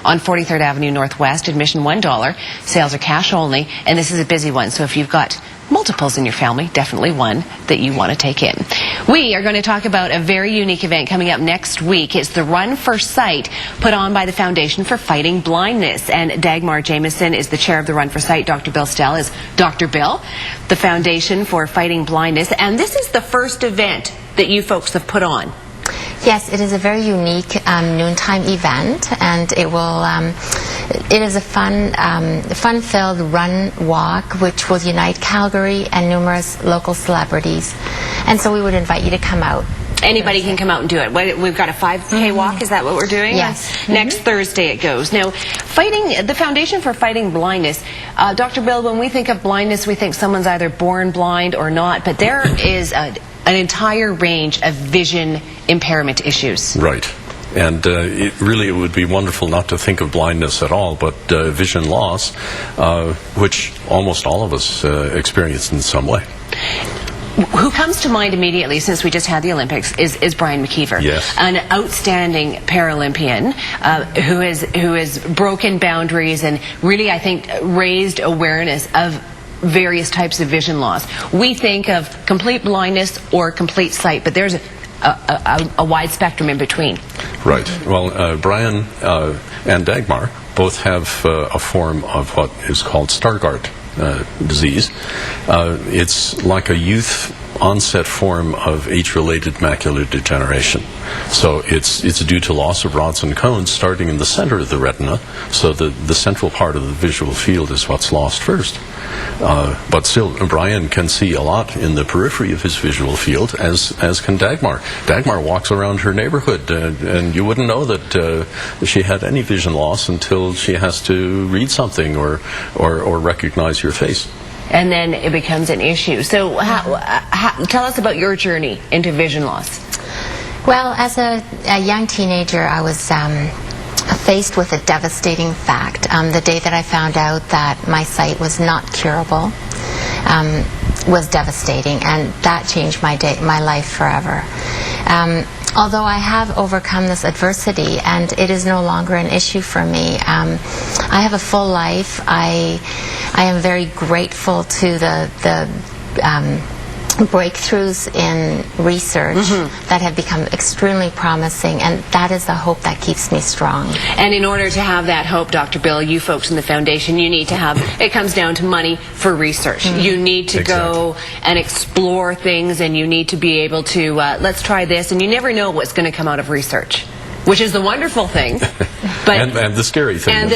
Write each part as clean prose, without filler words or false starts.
on 43rd Avenue Northwest. Admission $1. Sales are cash only, and this is a busy one. So if you've got multiples in your family, definitely one that you want to take in. We are going to talk about a very unique event coming up next week. It's the Run for Sight, put on by the Foundation for Fighting Blindness. And Dagmar Jamieson is the chair of the Run for Sight. Dr. Bill Stell is Dr. Bill, the Foundation for Fighting Blindness. And this is the first event that you folks have put on. Yes, it is a very unique noontime event, and it is a fun-filled run walk which will unite Calgary and numerous local celebrities. And so we would invite you to come out. Anybody can come out and do it. We've got a 5K walk. Is that what we're doing? Yes. Next Thursday it goes. Now, the Foundation for Fighting Blindness, Dr. Bill, when we think of blindness, we think someone's either born blind or not, but there is an entire range of vision impairment issues. Right. And it would be wonderful not to think of blindness at all, but vision loss, which almost all of us experience in some way. Who comes to mind immediately, since we just had the Olympics, is Brian McKeever. Yes. An outstanding Paralympian who has broken boundaries and really, I think, raised awareness of various types of vision loss. We think of complete blindness or complete sight, but there's a wide spectrum in between. Right. Well, Brian and Dagmar both have a form of what is called Stargardt disease. It's like a youth onset form of age-related macular degeneration. So it's due to loss of rods and cones starting in the center of the retina, so the central part of the visual field is what's lost first. But still, Brian can see a lot in the periphery of his visual field, as can Dagmar. Dagmar walks around her neighborhood, and you wouldn't know that she had any vision loss until she has to read something or recognize your face. And then it becomes an issue. So tell us about your journey into vision loss. Well, as a young teenager, I was faced with a devastating fact. The day that I found out that my sight was not curable was devastating, and that changed my life forever. Although I have overcome this adversity, and it is no longer an issue for me. I have a full life. I am very grateful to the breakthroughs in research that have become extremely promising, and that is the hope that keeps me strong. And in order to have that hope, Dr. Bill, you folks in the Foundation, you need to have, it comes down to money for research. You need to go and explore things, and you need to be able to, let's try this, and you never know what's going to come out of research, which is the wonderful thing. But and the scary thing at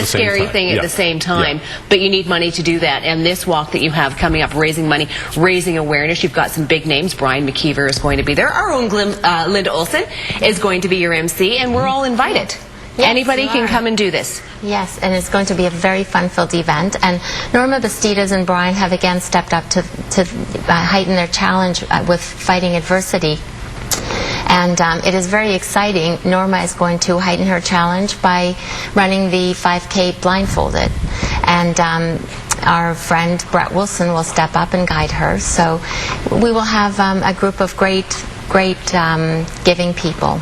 the same time. Yeah. But you need money to do that. And this walk that you have coming up, raising money, raising awareness, you've got some big names. Brian McKeever is going to be there. Our own Linda Olson is going to be your MC, and we're all invited. Yes, anybody can come and do this. Yes, and it's going to be a very fun-filled event. And Norma Basitidas and Brian have again stepped up to heighten their challenge with fighting adversity. And it is very exciting. Norma is going to heighten her challenge by running the 5K blindfolded. And our friend Brett Wilson will step up and guide her. So we will have a group of great giving people.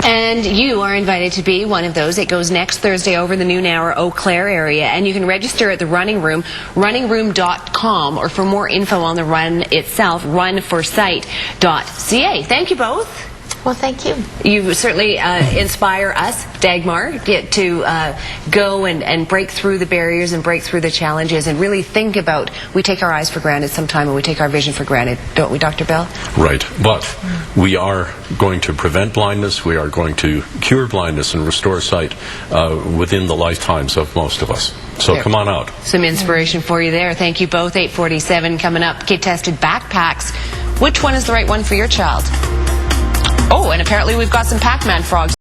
And you are invited to be one of those. It goes next Thursday over the noon hour Eau Claire area, and you can register at the Running Room, runningroom.com, or for more info on the run itself, runforsight.ca. Thank you both. Well, thank you. You certainly inspire us, Dagmar, to go and break through the barriers and break through the challenges and really think about, we take our eyes for granted sometime, and we take our vision for granted, don't we, Dr. Bill? Right. But we are going to prevent blindness. We are going to cure blindness and restore sight within the lifetimes of most of us. So come on out. Some inspiration for you there. Thank you both. 8:47 coming up. Kid-tested backpacks. Which one is the right one for your child? Oh, and apparently we've got some PACMAN frogs.